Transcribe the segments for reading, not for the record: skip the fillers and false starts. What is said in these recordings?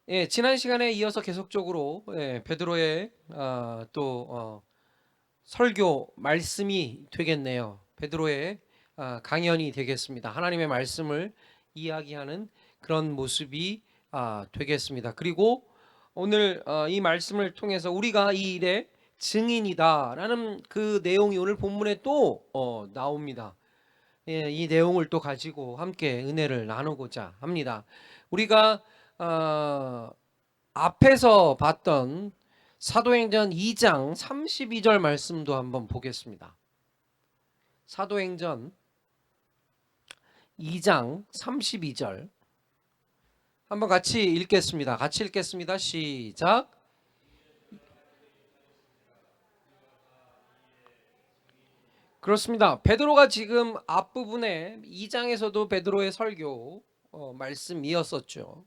예, 지난 시간에 이어서 계속적으로 베드로의 설교 말씀이 되겠네요. 베드로의 강연이 되겠습니다. 하나님의 말씀을 이야기하는 그런 모습이 되겠습니다. 그리고 오늘 이 말씀을 통해서 우리가 이 일의 증인이다라는 그 내용이 오늘 본문에 또 나옵니다. 예, 이 내용을 또 가지고 함께 은혜를 나누고자 합니다. 우리가 어, 앞에서 봤던 사도행전 2장 32절 말씀도 한번 보겠습니다. 사도행전 2장 32절 한번 같이 읽겠습니다. 같이 읽겠습니다. 시작. 그렇습니다. 베드로가 지금 앞부분에 2장에서도 베드로의 설교 말씀이었었죠.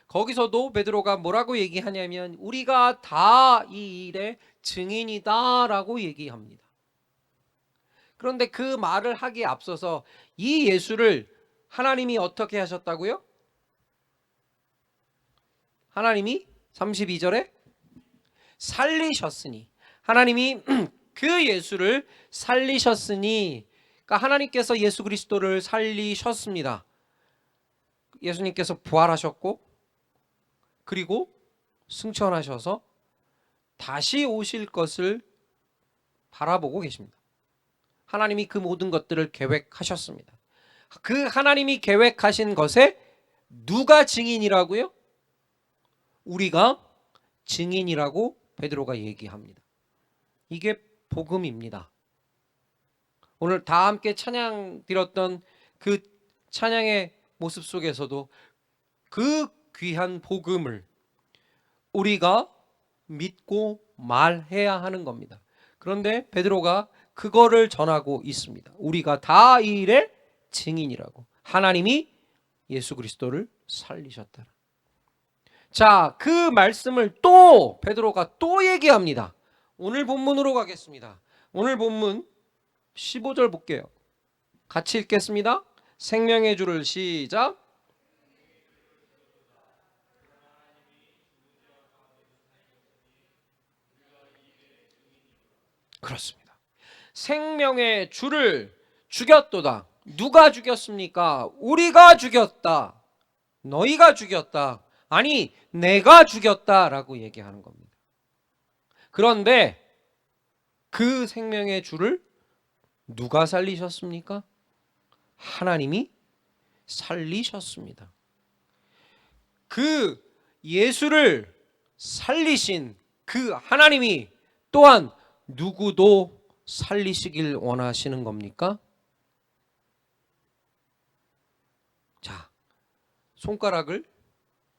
거기서도 베드로가 뭐라고 얘기하냐면 우리가 다 이 일의 증인이다라고 얘기합니다. 그런데 그 말을 하기에 앞서서 이 예수를 하나님이 어떻게 하셨다고요? 하나님이 32절에 살리셨으니, 하나님이 그 예수를 살리셨으니, 그러니까 하나님께서 예수 그리스도를 살리셨습니다. 예수님께서 부활하셨고 그리고 승천하셔서 다시 오실 것을 바라보고 계십니다. 하나님이 그 모든 것들을 계획하셨습니다. 그 하나님이 계획하신 것에 누가 증인이라고요? 우리가 증인이라고 베드로가 얘기합니다. 이게 복음입니다. 오늘 다 함께 찬양 드렸던 그 찬양의 모습 속에서도 그 귀한 복음을 우리가 믿고 말해야 하는 겁니다. 그런데 베드로가 그거를 전하고 있습니다. 우리가 다 이 일의 증인이라고. 하나님이 예수 그리스도를 살리셨다. 자, 그 말씀을 또 베드로가 또 얘기합니다. 오늘 본문으로 가겠습니다. 오늘 본문 15절 볼게요. 같이 읽겠습니다. 생명의 주를 시작. 그렇습니다. 생명의 주를 죽였도다. 누가 죽였습니까? 우리가 죽였다. 너희가 죽였다. 아니, 내가 죽였다라고 얘기하는 겁니다. 그런데 그 생명의 주를 누가 살리셨습니까? 하나님이 살리셨습니다. 그 예수를 살리신 그 하나님이 또한 누구도 살리시길 원하시는 겁니까? 자, 손가락을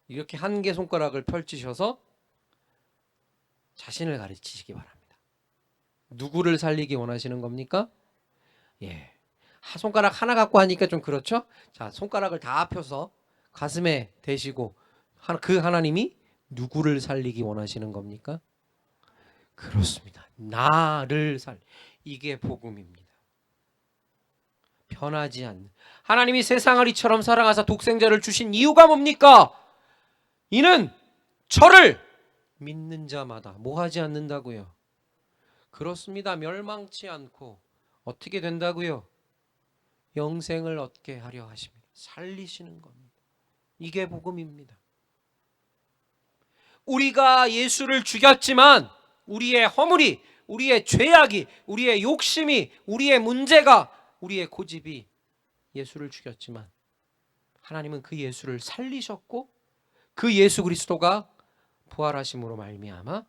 이렇게 한 개 손가락을 펼치셔서 자신을 가르치시기 바랍니다. 누구를 살리기 원하시는 겁니까? 예. 손가락 하나 갖고 하니까 좀 그렇죠? 자, 손가락을 다 펴서 가슴에 대시고 그 하나님이 누구를 살리기 원하시는 겁니까? 그렇습니다. 나를 이게 복음입니다. 변하지 않는 하나님이 세상을 이처럼 사랑하사 독생자를 주신 이유가 뭡니까? 이는 저를 믿는 자마다 뭐 하지 않는다고요? 그렇습니다. 멸망치 않고 어떻게 된다고요? 영생을 얻게 하려 하십니다. 살리시는 겁니다. 이게 복음입니다. 우리가 예수를 죽였지만 우리의 허물이, 우리의 죄악이, 우리의 욕심이, 우리의 문제가, 우리의 고집이 예수를 죽였지만 하나님은 그 예수를 살리셨고 그 예수 그리스도가 부활하심으로 말미암아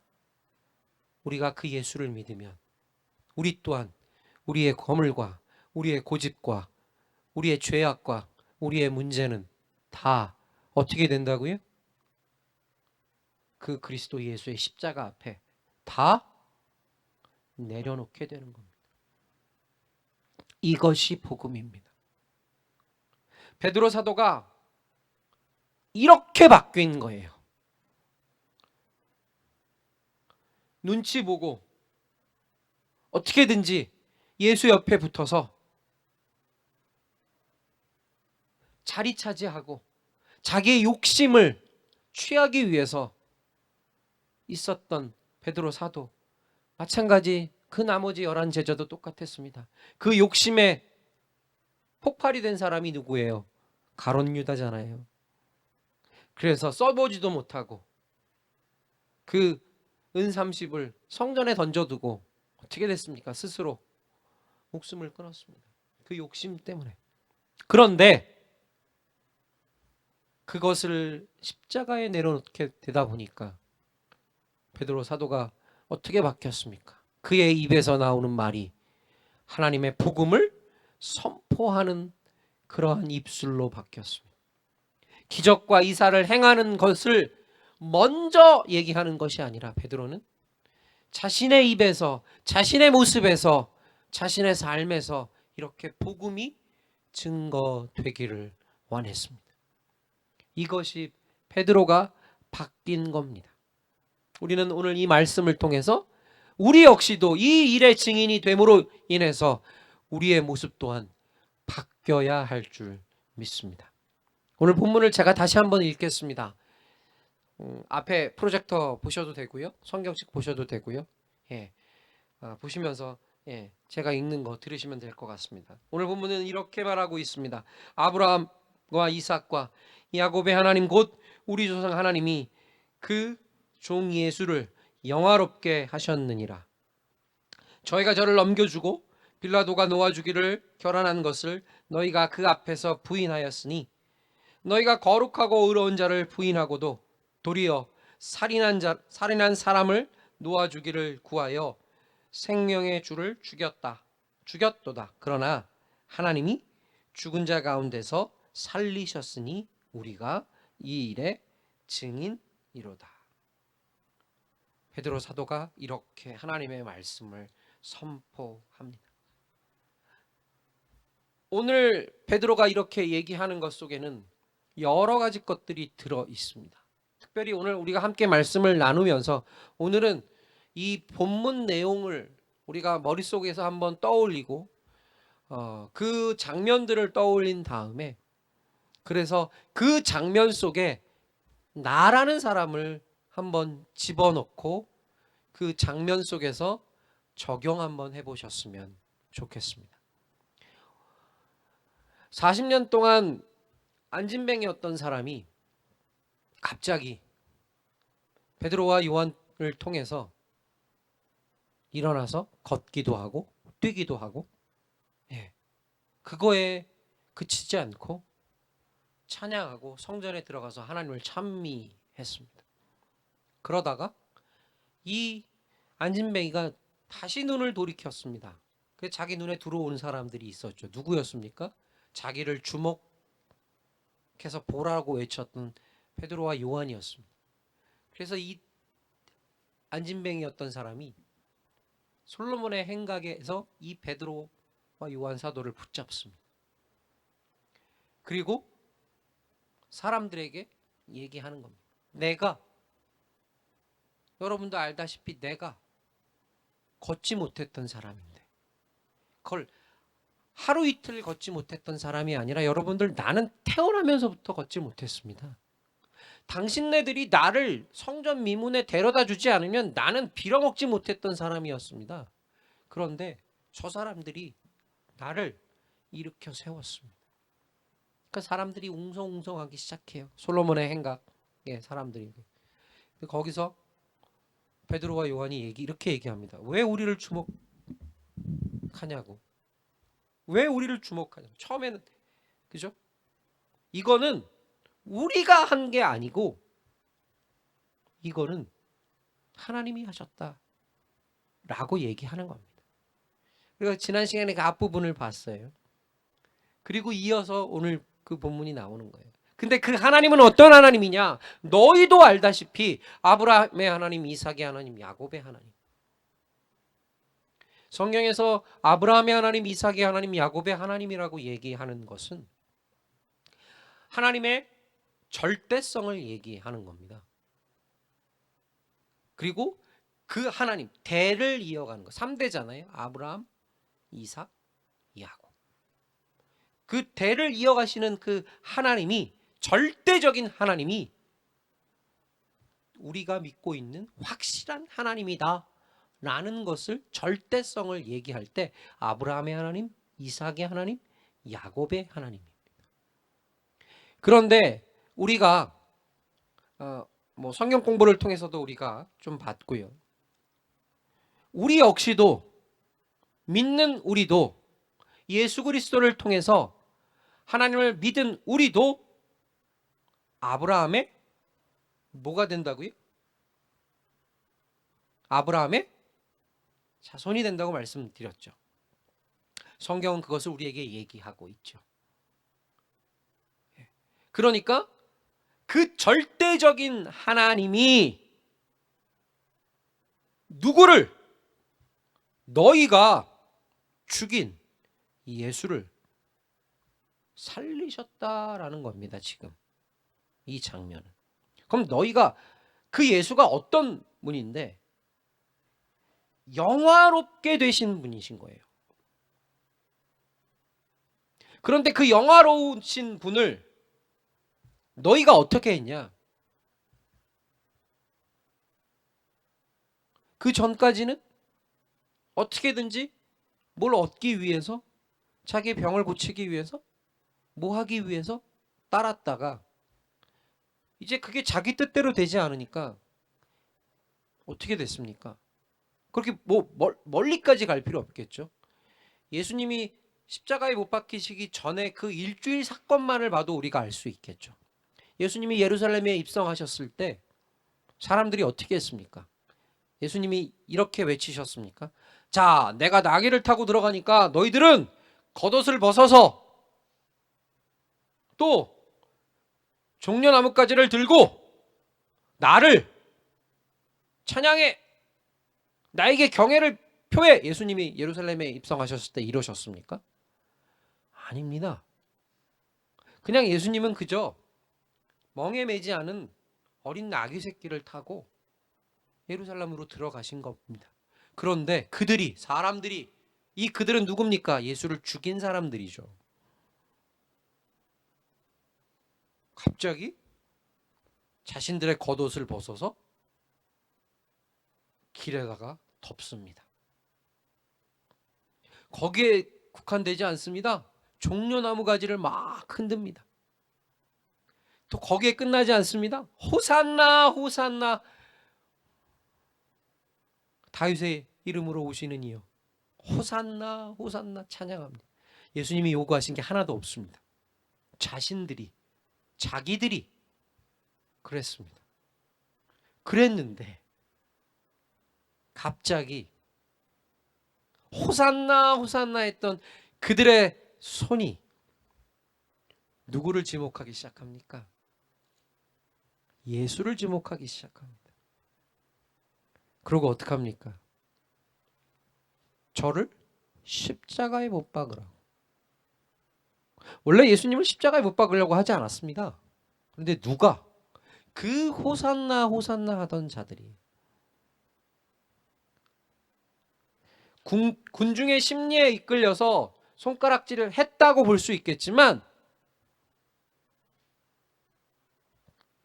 우리가 그 예수를 믿으면 우리 또한 우리의 거물과 우리의 고집과 우리의 죄악과 우리의 문제는 다 어떻게 된다고요? 그 그리스도 예수의 십자가 앞에 다 내려놓게 되는 겁니다. 이것이 복음입니다. 베드로 사도가 이렇게 바뀐 거예요. 눈치 보고 어떻게든지 예수 옆에 붙어서 자리 차지하고 자기의 욕심을 취하기 위해서 있었던 베드로 사도, 마찬가지 그 나머지 11 제자도 똑같았습니다. 그 욕심에 폭발이 된 사람이 누구예요? 가룟 유다잖아요. 그래서 써보지도 못하고 그 은 30을 성전에 던져두고 어떻게 됐습니까? 스스로 목숨을 끊었습니다. 그 욕심 때문에. 그런데 그것을 십자가에 내려놓게 되다 보니까 베드로 사도가 어떻게 바뀌었습니까? 그의 입에서 나오는 말이 하나님의 복음을 선포하는 그러한 입술로 바뀌었습니다. 기적과 이사를 행하는 것을 먼저 얘기하는 것이 아니라 베드로는 자신의 입에서, 자신의 모습에서, 자신의 삶에서 이렇게 복음이 증거되기를 원했습니다. 이것이 베드로가 바뀐 겁니다. 우리는 오늘 이 말씀을 통해서 우리 역시도 이 일의 증인이 됨으로 인해서 우리의 모습 또한 바뀌어야 할 줄 믿습니다. 오늘 본문을 제가 다시 한번 읽겠습니다. 앞에 프로젝터 보셔도 되고요. 성경책 보셔도 되고요. 보시면서 제가 읽는 거 들으시면 될 것 같습니다. 오늘 본문은 이렇게 말하고 있습니다. 아브라함과 이삭과 야곱의 하나님 곧 우리 조상 하나님이 그 종 예수를 영화롭게 하셨느니라. 저희가 저를 넘겨주고 빌라도가 놓아주기를 결안한 것을 너희가 그 앞에서 부인하였으니 너희가 거룩하고 의로운 자를 부인하고도 도리어 살인한 사람을 놓아주기를 구하여 생명의 주를 죽였도다. 그러나 하나님이 죽은 자 가운데서 살리셨으니 우리가 이 일의 증인이로다. 베드로 사도가 이렇게 하나님의 말씀을 선포합니다. 오늘 베드로가 이렇게 얘기하는 것 속에는 여러 가지 것들이 들어 있습니다. 특별히 오늘 우리가 함께 말씀을 나누면서 오늘은 이 본문 내용을 우리가 머릿속에서 한번 떠올리고 그 장면들을 떠올린 다음에 그래서 그 장면 속에 나라는 사람을 한번 집어넣고 그 장면 속에서 적용 한번 해보셨으면 좋겠습니다. 40년 동안 안진뱅이였던 사람이 갑자기 베드로와 요한을 통해서 일어나서 걷기도 하고 뛰기도 하고 그거에 그치지 않고 찬양하고 성전에 들어가서 하나님을 찬미했습니다. 그러다가 이 안진뱅이가 다시 눈을 돌이켰습니다. 그 자기 눈에 들어오는 사람들이 있었죠. 누구였습니까? 자기를 주목해서 보라고 외쳤던 베드로와 요한이었습니다. 그래서 이 안진뱅이였던 사람이 솔로몬의 행각에서 이 베드로와 요한 사도를 붙잡습니다. 그리고 사람들에게 얘기하는 겁니다. 여러분도 알다시피 내가 걷지 못했던 사람인데 그걸 하루 이틀 걷지 못했던 사람이 아니라 여러분들 나는 태어나면서부터 걷지 못했습니다. 당신네들이 나를 성전 미문에 데려다 주지 않으면 나는 빌어먹지 못했던 사람이었습니다. 그런데 저 사람들이 나를 일으켜 세웠습니다. 그 사람들이 웅성웅성하기 시작해요. 솔로몬의 행각의 사람들이. 거기서 베드로와 요한이 이렇게 얘기합니다. 왜 우리를 주목하냐고. 왜 우리를 주목하냐고. 처음에는 그죠? 이거는 우리가 한 게 아니고 이거는 하나님이 하셨다라고 얘기하는 겁니다. 그리고 지난 시간에 그 앞부분을 봤어요. 그리고 이어서 오늘 그 본문이 나오는 거예요. 근데 그 하나님은 어떤 하나님이냐? 너희도 알다시피 아브라함의 하나님, 이삭의 하나님, 야곱의 하나님. 성경에서 아브라함의 하나님, 이삭의 하나님, 야곱의 하나님이라고 얘기하는 것은 하나님의 절대성을 얘기하는 겁니다. 그리고 그 하나님, 대를 이어가는 거. 3대잖아요. 아브라함, 이삭, 야곱. 그 대를 이어가시는 그 하나님이, 절대적인 하나님이 우리가 믿고 있는 확실한 하나님이다 라는 것을, 절대성을 얘기할 때 아브라함의 하나님, 이삭의 하나님, 야곱의 하나님입니다. 그런데 우리가 성경 공부를 통해서도 우리가 좀 봤고요. 우리 역시도, 믿는 우리도, 예수 그리스도를 통해서 하나님을 믿은 우리도 아브라함의 뭐가 된다고요? 아브라함의 자손이 된다고 말씀드렸죠. 성경은 그것을 우리에게 얘기하고 있죠. 그러니까 그 절대적인 하나님이 누구를? 너희가 죽인 예수를 살리셨다라는 겁니다. 지금 이 장면은. 그럼 너희가, 그 예수가 어떤 분인데 영화롭게 되신 분이신 거예요. 그런데 그 영화로우신 분을 너희가 어떻게 했냐? 그 전까지는 어떻게든지 뭘 얻기 위해서, 자기의 병을 고치기 위해서, 뭐 하기 위해서 따랐다가 이제 그게 자기 뜻대로 되지 않으니까 어떻게 됐습니까? 그렇게 멀리까지 갈 필요 없겠죠. 예수님이 십자가에 못 박히시기 전에 그 일주일 사건만을 봐도 우리가 알 수 있겠죠. 예수님이 예루살렘에 입성하셨을 때 사람들이 어떻게 했습니까? 예수님이 이렇게 외치셨습니까? 자, 내가 나귀를 타고 들어가니까 너희들은 겉옷을 벗어서 또 종려나뭇가지를 들고 나를 찬양해, 나에게 경애를 표해. 예수님이 예루살렘에 입성하셨을 때 이러셨습니까? 아닙니다. 그냥 예수님은 그저 멍에 매지 않은 어린 나귀 새끼를 타고 예루살렘으로 들어가신 겁니다. 그런데 사람들이, 이 그들은 누굽니까? 예수를 죽인 사람들이죠. 갑자기 자신들의 겉옷을 벗어서 길에다가 덮습니다. 거기에 국한되지 않습니다. 종려나무 가지를 막 흔듭니다. 또 거기에 끝나지 않습니다. 호산나 호산나, 다윗의 이름으로 오시는 이여, 호산나 호산나 찬양합니다. 예수님이 요구하신 게 하나도 없습니다. 자기들이 그랬습니다. 그랬는데 갑자기 호산나 호산나 했던 그들의 손이 누구를 지목하기 시작합니까? 예수를 지목하기 시작합니다. 그러고 어떡합니까? 저를 십자가에 못 박으라고. 원래 예수님을 십자가에 못 박으려고 하지 않았습니다. 그런데 누가? 그 호산나 호산나 하던 자들이, 군중의 심리에 이끌려서 손가락질을 했다고 볼 수 있겠지만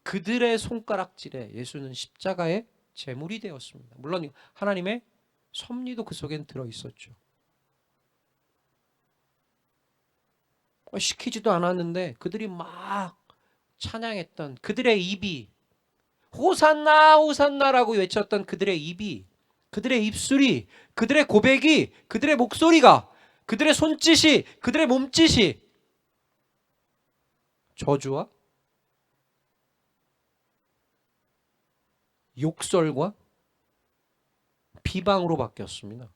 그들의 손가락질에 예수는 십자가의 제물이 되었습니다. 물론 하나님의 섭리도 그 속엔 들어있었죠. 시키지도 않았는데 그들이 막 찬양했던 그들의 입이, 호산나 호산나라고 외쳤던 그들의 입이, 그들의 입술이, 그들의 고백이, 그들의 목소리가, 그들의 손짓이, 그들의 몸짓이 저주와 욕설과 비방으로 바뀌었습니다.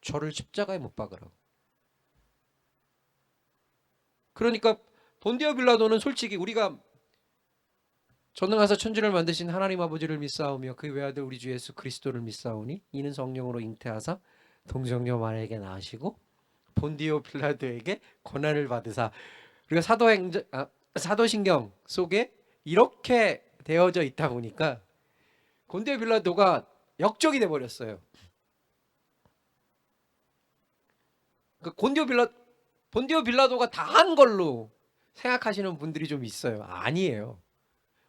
저를 십자가에 못 박으라고. 그러니까 본디오 빌라도는 솔직히, 우리가 전능하사 천지를 만드신 하나님 아버지를 믿사오며 그 외아들 우리 주 예수 그리스도를 믿사오니 이는 성령으로 잉태하사 동정녀 마리아에게 낳으시고 본디오 빌라도에게 고난을 받으사. 우리가 사도신경 속에 이렇게 되어져 있다 보니까 본디오 빌라도가 역적이 돼 버렸어요. 본디오 빌라도가 다 한 걸로 생각하시는 분들이 좀 있어요. 아니에요.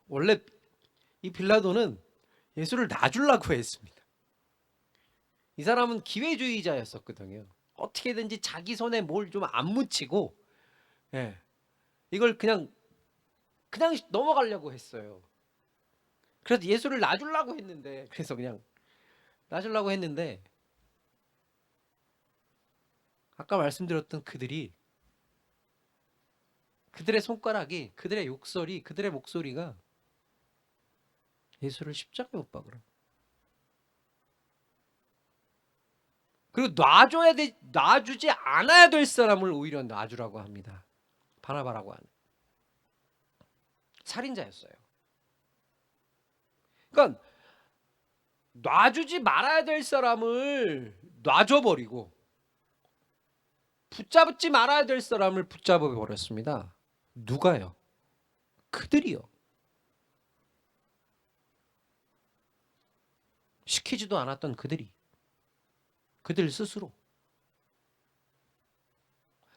원래 이 빌라도는 예수를 놔주려고 했습니다. 이 사람은 기회주의자였었거든요. 어떻게든지 자기 손에 뭘 좀 안 묻히고, 예, 이걸 그냥 넘어가려고 했어요. 그래서 예수를 놔주려고 했는데, 아까 말씀드렸던 그들의 손가락이, 그들의 욕설이, 그들의 목소리가 예수를 십자가에 못 박으라. 그리고 놔주지 않아야 될 사람을 오히려 놔주라고 합니다. 바나바라고 하는 살인자였어요. 그러니까 놔주지 말아야 될 사람을 놔줘버리고 붙잡지 말아야 될 사람을 붙잡아 버렸습니다. 누가요? 그들이요. 시키지도 않았던 그들 스스로.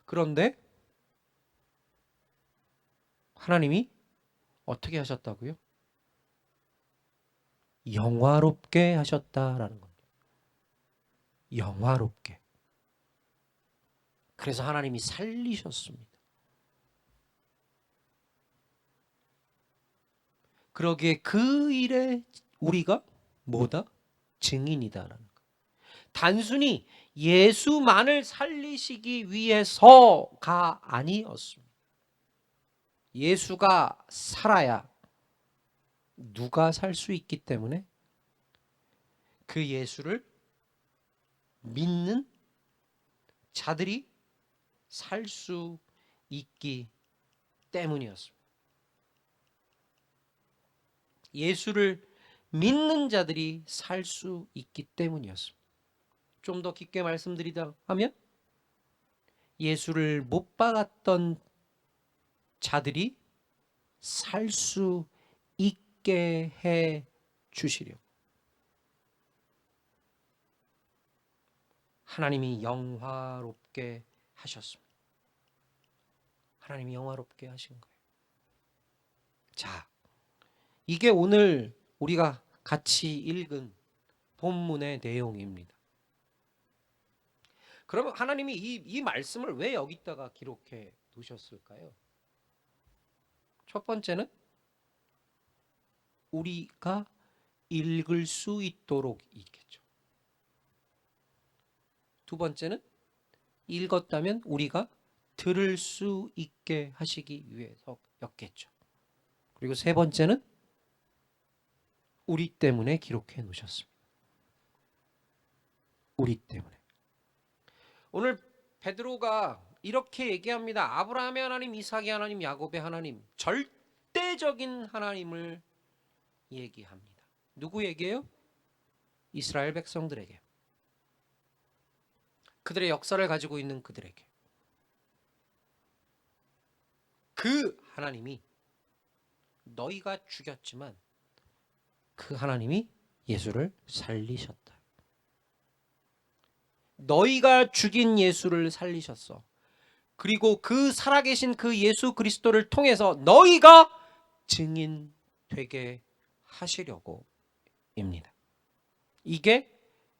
그런데 하나님이 어떻게 하셨다고요? 영화롭게 하셨다라는 겁니다. 영화롭게. 그래서 하나님이 살리셨습니다. 그러기에 그 일에 우리가 뭐다? 증인이다라는 거. 단순히 예수만을 살리시기 위해서가 아니었습니다. 예수가 살아야 누가 살 수 있기 때문에 그 예수를 믿는 자들이 살 수 있기 때문이었습니다. 예수를 믿는 자들이 살 수 있기 때문이었습니다. 좀 더 깊게 말씀드리자 하면 예수를 못 박았던 자들이 살 수 있게 해 주시려고 하나님이 영화롭게 하셨습니다. 하나님이 영화롭게 하신 거예요. 자, 이게 오늘 우리가 같이 읽은 본문의 내용입니다. 그러면 하나님이 이 말씀을 왜 여기다가 기록해 두셨을까요? 첫 번째는 우리가 읽을 수 있도록 있겠죠. 두 번째는 읽었다면 우리가 들을 수 있게 하시기 위해서였겠죠. 그리고 세 번째는 우리 때문에 기록해 놓으셨습니다. 우리 때문에. 오늘 베드로가 이렇게 얘기합니다. 아브라함의 하나님, 이삭의 하나님, 야곱의 하나님, 절대적인 하나님을 얘기합니다. 누구 얘기예요? 이스라엘 백성들에게. 그들의 역사를 가지고 있는 그들에게. 그 하나님이 너희가 죽였지만 그 하나님이 예수를 살리셨다. 너희가 죽인 예수를 살리셨어. 그리고 그 살아계신 그 예수 그리스도를 통해서 너희가 증인 되게 하시려고 입니다. 이게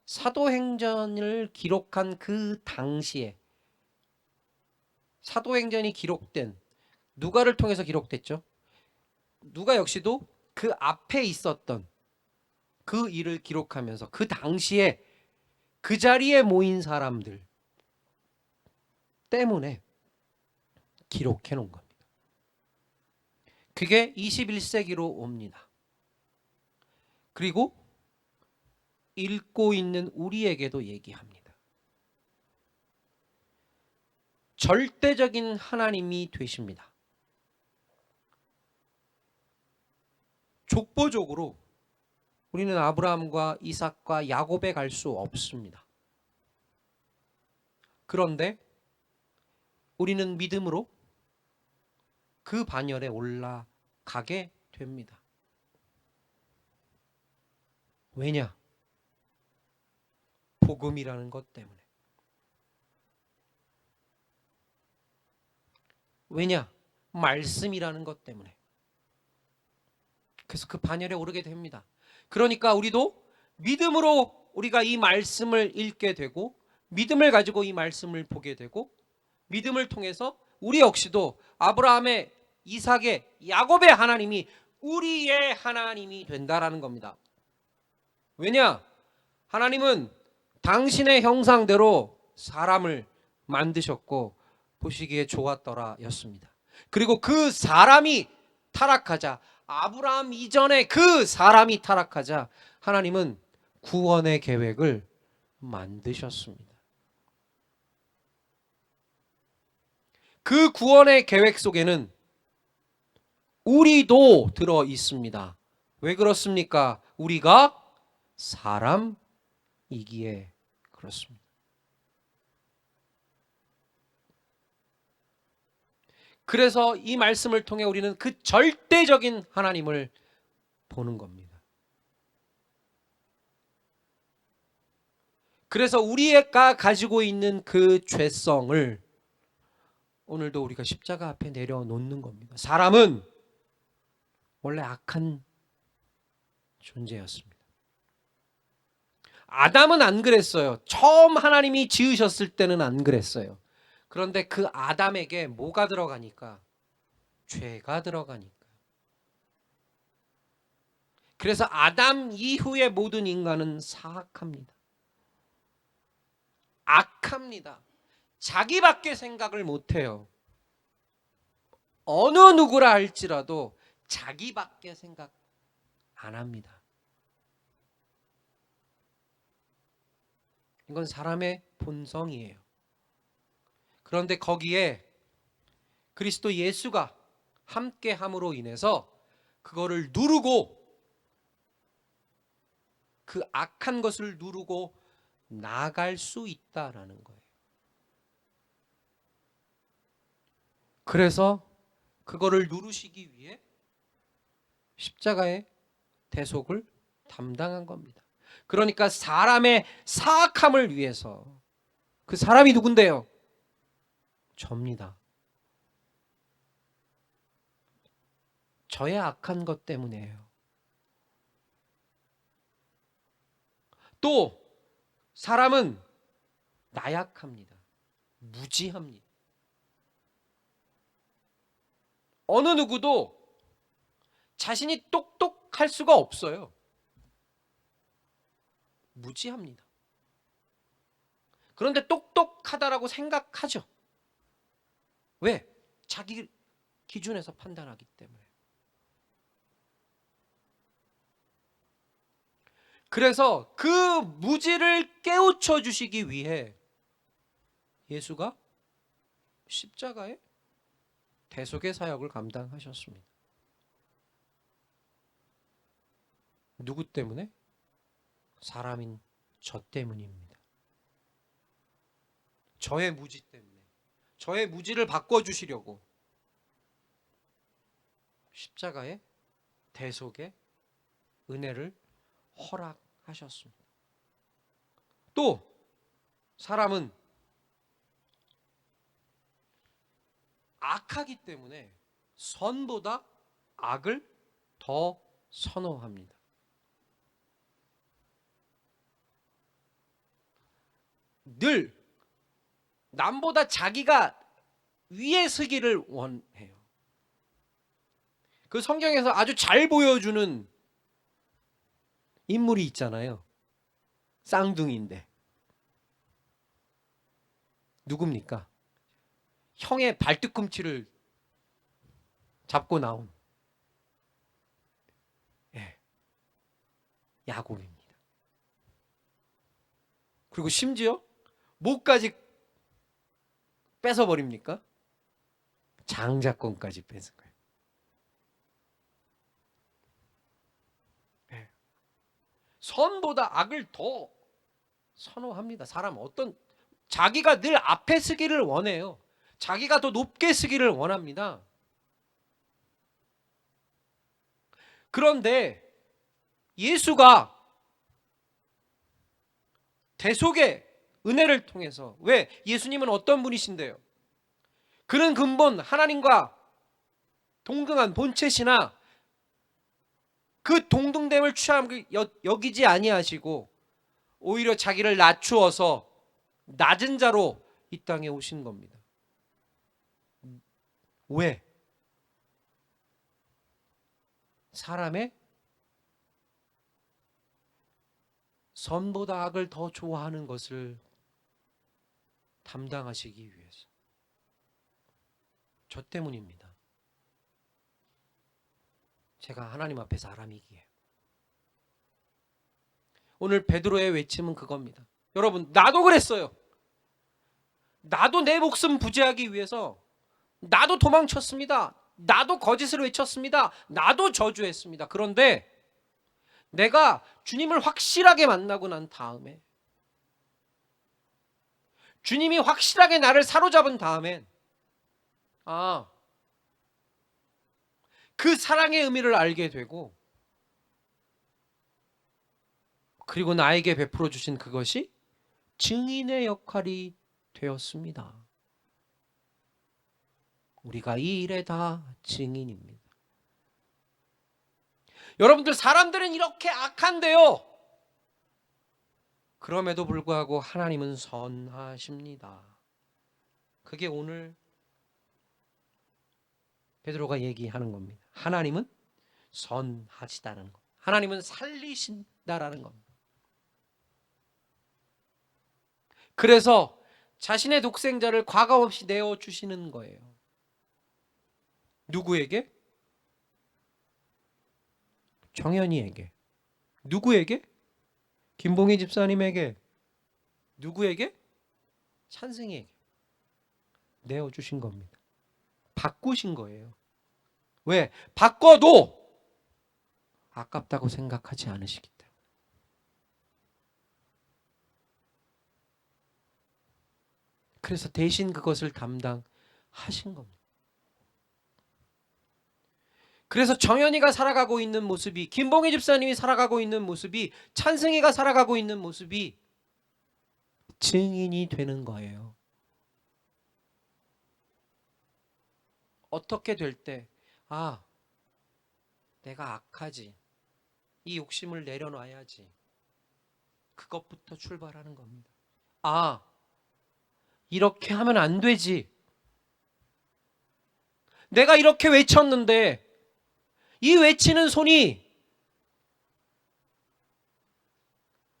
사도행전을 기록한 그 당시에 사도행전이 기록된 누가를 통해서 기록됐죠. 누가 역시도 그 앞에 있었던 그 일을 기록하면서 그 당시에 그 자리에 모인 사람들 때문에 기록해 놓은 겁니다. 그게 21세기로 옵니다. 그리고 읽고 있는 우리에게도 얘기합니다. 절대적인 하나님이 되십니다. 족보적으로 우리는 아브라함과 이삭과 야곱에 갈 수 없습니다. 그런데 우리는 믿음으로 그 반열에 올라가게 됩니다. 왜냐? 복음이라는 것 때문에. 왜냐? 말씀이라는 것 때문에. 그래서 그 반열에 오르게 됩니다. 그러니까 우리도 믿음으로 우리가 이 말씀을 읽게 되고 믿음을 가지고 이 말씀을 보게 되고 믿음을 통해서 우리 역시도 아브라함의, 이삭의, 야곱의 하나님이 우리의 하나님이 된다라는 겁니다. 왜냐? 하나님은 당신의 형상대로 사람을 만드셨고 보시기에 좋았더라 였습니다. 그리고 그 사람이 타락하자, 아브라함 이전에 그 사람이 타락하자 하나님은 구원의 계획을 만드셨습니다. 그 구원의 계획 속에는 우리도 들어 있습니다. 왜 그렇습니까? 우리가 사람이기에 그렇습니다. 그래서 이 말씀을 통해 우리는 그 절대적인 하나님을 보는 겁니다. 그래서 우리가 가지고 있는 그 죄성을 오늘도 우리가 십자가 앞에 내려놓는 겁니다. 사람은 원래 악한 존재였습니다. 아담은 안 그랬어요. 처음 하나님이 지으셨을 때는 안 그랬어요. 그런데 그 아담에게 뭐가 들어가니까? 죄가 들어가니까. 그래서 아담 이후의 모든 인간은 사악합니다. 악합니다. 자기밖에 생각을 못해요. 어느 누구라 할지라도 자기밖에 생각 안 합니다. 이건 사람의 본성이에요. 그런데 거기에 그리스도 예수가 함께함으로 인해서 그거를 누르고, 그 악한 것을 누르고 나아갈 수 있다라는 거예요. 그래서 그거를 누르시기 위해 십자가의 대속을 담당한 겁니다. 그러니까 사람의 사악함을 위해서, 그 사람이 누군데요? 접니다. 저의 악한 것 때문이에요. 또 사람은 나약합니다. 무지합니다. 어느 누구도 자신이 똑똑할 수가 없어요. 무지합니다. 그런데 똑똑하다라고 생각하죠. 왜? 자기 기준에서 판단하기 때문에. 그래서 그 무지를 깨우쳐 주시기 위해 예수가 십자가에 대속의 사역을 감당하셨습니다. 누구 때문에? 사람인 저 때문입니다. 저의 무지 때문에. 저의 무지를 바꿔주시려고 십자가의 대속의 은혜를 허락하셨습니다. 또 사람은 악하기 때문에 선보다 악을 더 선호합니다. 늘 남보다 자기가 위에 서기를 원해요. 그 성경에서 아주 잘 보여주는 인물이 있잖아요. 쌍둥이인데 누굽니까? 형의 발뒤꿈치를 잡고 나온 야곱입니다. 그리고 심지어 목까지 뺏어버립니까? 장자권까지 뺏은 거예요. 선보다 악을 더 선호합니다. 사람은 자기가 늘 앞에 서기를 원해요. 자기가 더 높게 서기를 원합니다. 그런데 예수가 대속의 은혜를 통해서, 왜? 예수님은 어떤 분이신데요? 그는 근본 하나님과 동등한 본체시나 그 동등됨을 취함을 여기지 아니하시고 오히려 자기를 낮추어서 낮은 자로 이 땅에 오신 겁니다. 왜? 사람의 선보다 악을 더 좋아하는 것을 담당하시기 위해서. 저 때문입니다. 제가 하나님 앞에 사람이기에. 오늘 베드로의 외침은 그겁니다. 여러분, 나도 그랬어요. 나도 내 목숨 부지하기 위해서 나도 도망쳤습니다. 나도 거짓을 외쳤습니다. 나도 저주했습니다. 그런데 내가 주님을 확실하게 만나고 난 다음에, 주님이 확실하게 나를 사로잡은 다음엔 그 사랑의 의미를 알게 되고, 그리고 나에게 베풀어 주신 그것이 증인의 역할이 되었습니다. 우리가 이 일에 다 증인입니다. 여러분들, 사람들은 이렇게 악한데요, 그럼에도 불구하고 하나님은 선하십니다. 그게 오늘 베드로가 얘기하는 겁니다. 하나님은 선하시다는 것, 하나님은 살리신다라는 겁니다. 그래서 자신의 독생자를 과감 없이 내어주시는 거예요. 누구에게? 정연이에게. 누구에게? 김봉희 집사님에게. 누구에게? 찬승이에게 내어주신 겁니다. 바꾸신 거예요. 왜? 바꿔도 아깝다고 생각하지 않으시기 때문에. 그래서 대신 그것을 담당하신 겁니다. 그래서 정연이가 살아가고 있는 모습이, 김봉희 집사님이 살아가고 있는 모습이, 찬승이가 살아가고 있는 모습이 증인이 되는 거예요. 어떻게 될 때, 내가 악하지, 이 욕심을 내려놔야지, 그것부터 출발하는 겁니다. 이렇게 하면 안 되지, 내가 이렇게 외쳤는데 이 외치는 손이,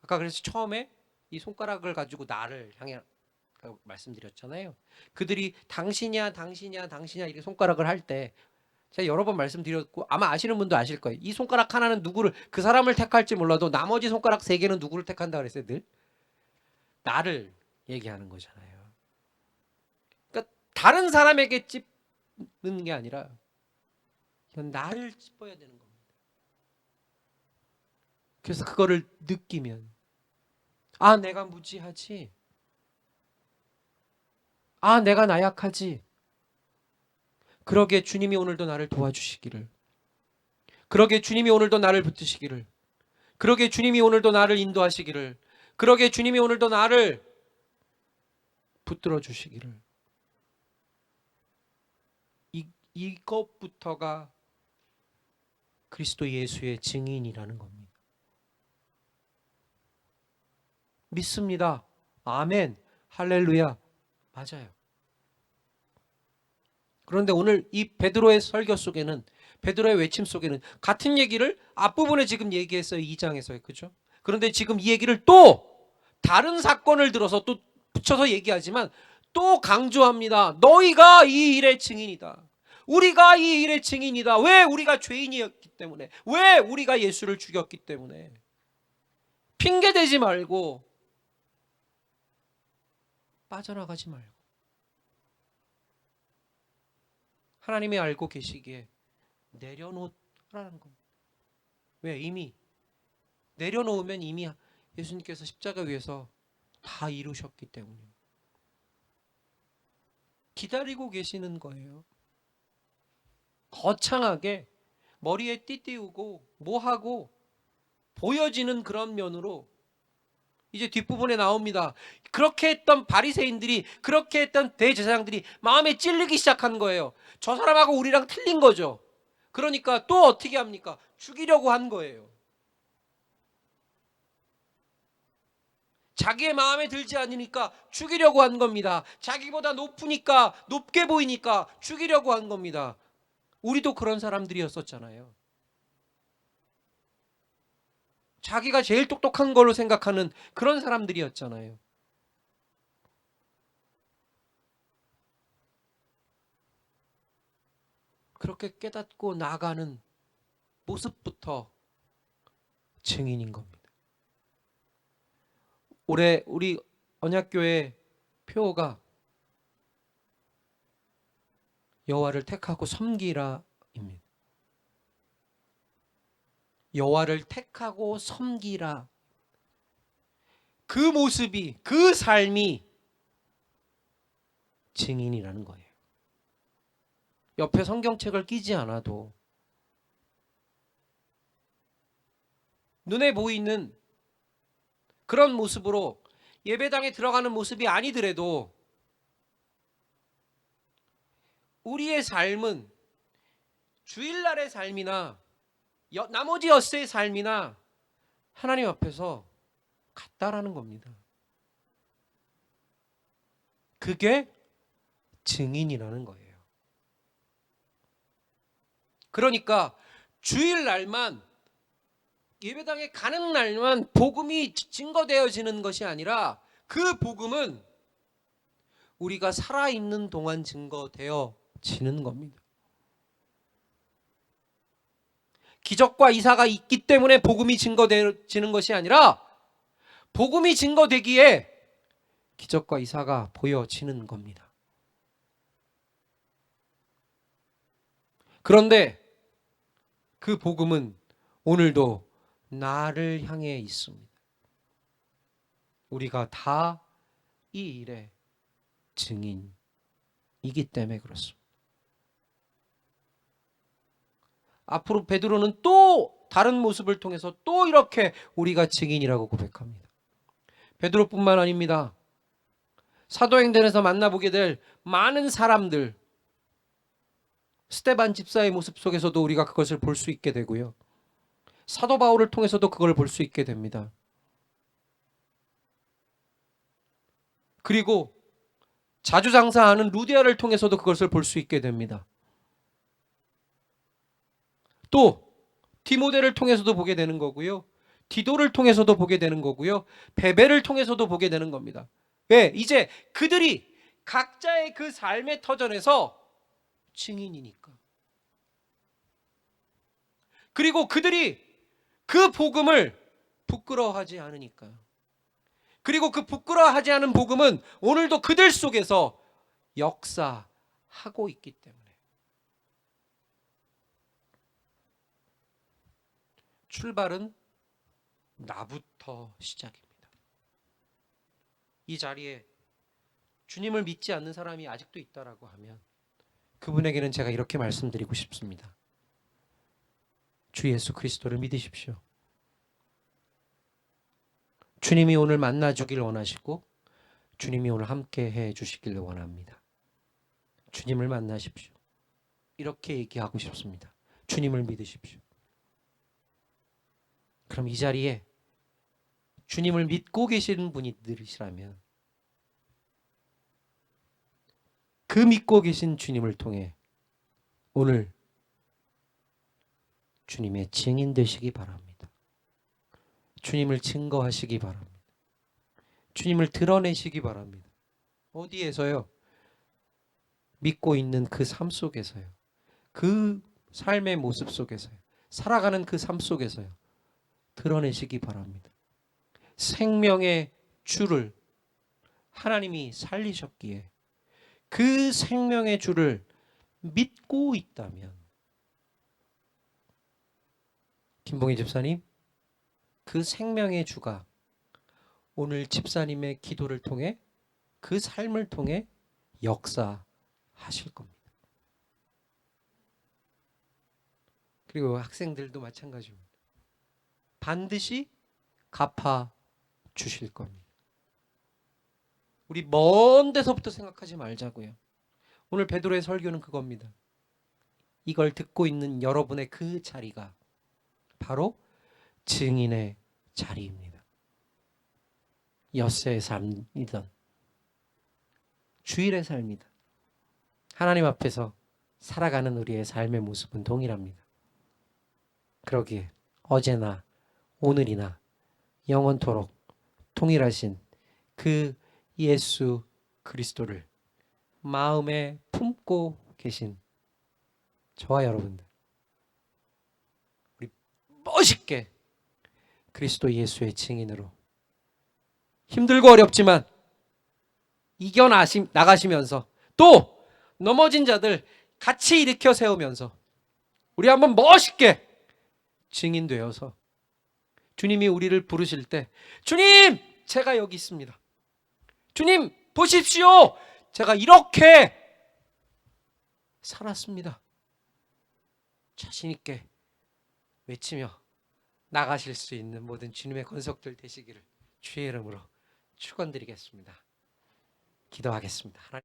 아까 그래서 처음에 이 손가락을 가지고 나를 향해 말씀드렸잖아요. 그들이 당신이야 당신이야 당신이야 이렇게 손가락을 할 때, 제가 여러 번 말씀드렸고 아마 아시는 분도 아실 거예요. 이 손가락 하나는 누구를, 그 사람을 택할지 몰라도 나머지 손가락 3개는 누구를 택한다 그랬어요? 늘 나를 얘기하는 거잖아요. 그러니까 다른 사람에게 찝는 게 아니라 이건 나를 짚어야 되는 겁니다. 그래서 그거를 느끼면, 내가 무지하지, 내가 나약하지, 그러게 주님이 오늘도 나를 도와주시기를, 그러게 주님이 오늘도 나를 붙드시기를, 그러게 주님이 오늘도 나를 인도하시기를, 그러게 주님이 오늘도 나를 붙들어 주시기를. 이것부터가 그리스도 예수의 증인이라는 겁니다. 믿습니다. 아멘. 할렐루야. 맞아요. 그런데 오늘 이 베드로의 설교 속에는, 베드로의 외침 속에는 같은 얘기를 앞부분에 지금 얘기했어요. 2장에서요. 그죠? 그런데 지금 이 얘기를 또 다른 사건을 들어서 또 붙여서 얘기하지만 또 강조합니다. 너희가 이 일의 증인이다. 우리가 이 일의 증인이다. 왜? 우리가 죄인이었기 때문에. 왜? 우리가 예수를 죽였기 때문에. 핑계대지 말고, 빠져나가지 말고, 하나님이 알고 계시기에 내려놓으라는 겁니다. 왜? 이미 내려놓으면 이미 예수님께서 십자가 위에서 다 이루셨기 때문에 기다리고 계시는 거예요. 거창하게 머리에 띠띠우고 뭐하고 보여지는 그런 면으로 이제 뒷부분에 나옵니다. 그렇게 했던 바리새인들이, 그렇게 했던 대제사장들이 마음에 찔리기 시작한 거예요. 저 사람하고 우리랑 틀린 거죠. 그러니까 또 어떻게 합니까? 죽이려고 한 거예요. 자기의 마음에 들지 않으니까 죽이려고 한 겁니다. 자기보다 높으니까, 높게 보이니까 죽이려고 한 겁니다. 우리도 그런 사람들이었었잖아요. 자기가 제일 똑똑한 걸로 생각하는 그런 사람들이었잖아요. 그렇게 깨닫고 나가는 모습부터 증인인 겁니다. 올해 우리 언약교회 표어가 여호와를 택하고 섬기라입니다. 여호와를 택하고 섬기라. 그 모습이, 그 삶이 증인이라는 거예요. 옆에 성경책을 끼지 않아도 눈에 보이는 그런 모습으로 예배당에 들어가는 모습이 아니더라도 우리의 삶은 주일날의 삶이나 나머지 엿새의 삶이나 하나님 앞에서 같다라는 겁니다. 그게 증인이라는 거예요. 그러니까 주일날만 예배당에 가는 날만 복음이 증거되어지는 것이 아니라 그 복음은 우리가 살아있는 동안 증거되어지는 겁니다. 기적과 이사가 있기 때문에 복음이 증거되어지는 것이 아니라 복음이 증거되기에 기적과 이사가 보여지는 겁니다. 그런데 그 복음은 오늘도 나를 향해 있습니다. 우리가 다 이 일의 증인이기 때문에 그렇습니다. 앞으로 베드로는 또 다른 모습을 통해서 또 이렇게 우리가 증인이라고 고백합니다. 베드로뿐만 아닙니다. 사도행전에서 만나보게 될 많은 사람들, 스데반 집사의 모습 속에서도 우리가 그것을 볼 수 있게 되고요. 사도 바울을 통해서도 그걸 볼 수 있게 됩니다. 그리고 자주 장사하는 루디아를 통해서도 그것을 볼 수 있게 됩니다. 또 디모데를 통해서도 보게 되는 거고요. 디도를 통해서도 보게 되는 거고요. 베베를 통해서도 보게 되는 겁니다. 왜? 이제 그들이 각자의 그 삶의 터전에서 증인이니까. 그리고 그들이 그 복음을 부끄러워하지 않으니까요. 그리고 그 부끄러워하지 않은 복음은 오늘도 그들 속에서 역사하고 있기 때문에. 출발은 나부터 시작입니다. 이 자리에 주님을 믿지 않는 사람이 아직도 있다라고 하면 그분에게는 제가 이렇게 말씀드리고 싶습니다. 주 예수 그리스도를 믿으십시오. 주님이 오늘 만나주길 원하시고 주님이 오늘 함께 해주시길 원합니다. 주님을 만나십시오. 이렇게 얘기하고 싶습니다. 주님을 믿으십시오. 그럼 이 자리에 주님을 믿고 계시는 분이시라면 그 믿고 계신 주님을 통해 오늘 주님의 증인 되시기 바랍니다. 주님을 증거하시기 바랍니다. 주님을 드러내시기 바랍니다. 어디에서요? 믿고 있는 그 삶 속에서요. 그 삶의 모습 속에서요. 살아가는 그 삶 속에서요. 드러내시기 바랍니다. 생명의 주를 하나님이 살리셨기에 그 생명의 주를 믿고 있다면 김봉희 집사님, 그 생명의 주가 오늘 집사님의 기도를 통해 그 삶을 통해 역사하실 겁니다. 그리고 학생들도 마찬가지입니다. 반드시 갚아 주실 겁니다. 우리 먼 데서부터 생각하지 말자고요. 오늘 베드로의 설교는 그겁니다. 이걸 듣고 있는 여러분의 그 자리가 바로 증인의 자리입니다. 엿새의 삶이든 주일의 삶이든 하나님 앞에서 살아가는 우리의 삶의 모습은 동일합니다. 그러기에 어제나 오늘이나 영원토록 동일하신 그 예수 그리스도를 마음에 품고 계신 저와 여러분들, 우리 멋있게 그리스도 예수의 증인으로 힘들고 어렵지만 이겨나가시면서 또 넘어진 자들 같이 일으켜 세우면서 우리 한번 멋있게 증인되어서 주님이 우리를 부르실 때 주님 제가 여기 있습니다. 주님 보십시오. 제가 이렇게 살았습니다. 자신 있게 외치며 나가실 수 있는 모든 주님의 권속들 되시기를 주의 이름으로 축원드리겠습니다. 기도하겠습니다.